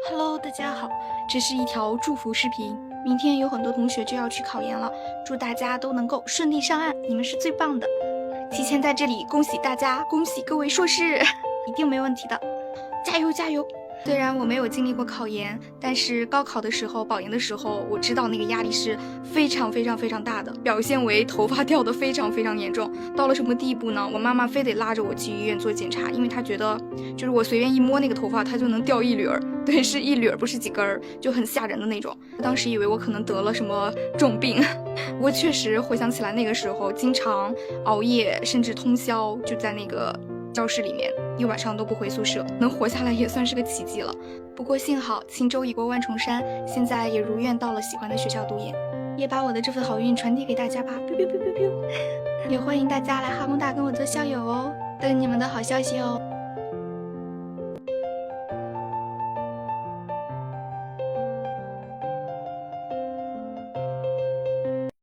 Hello，大家好，这是一条祝福视频。明天有很多同学就要去考研了，祝大家都能够顺利上岸，你们是最棒的。提前在这里恭喜大家，恭喜各位硕士，一定没问题的，加油加油！虽然我没有经历过考研，但是高考的时候、保研的时候，我知道那个压力是非常大的，表现为头发掉的非常严重。到了什么地步呢？我妈妈非得拉着我去医院做检查，因为她觉得就是我随便一摸那个头发，它就能掉一缕儿，对，是一缕儿，不是几根儿，就很吓人的那种。当时以为我可能得了什么重病，不过确实回想起来那个时候经常熬夜，甚至通宵，就在那个教室里面一晚上都不回宿舍，能活下来也算是个奇迹了。不过幸好轻舟已过万重山，现在也如愿到了喜欢的学校读研，也把我的这份好运传递给大家吧。也欢迎大家来哈工大跟我做校友哦，等你们的好消息哦。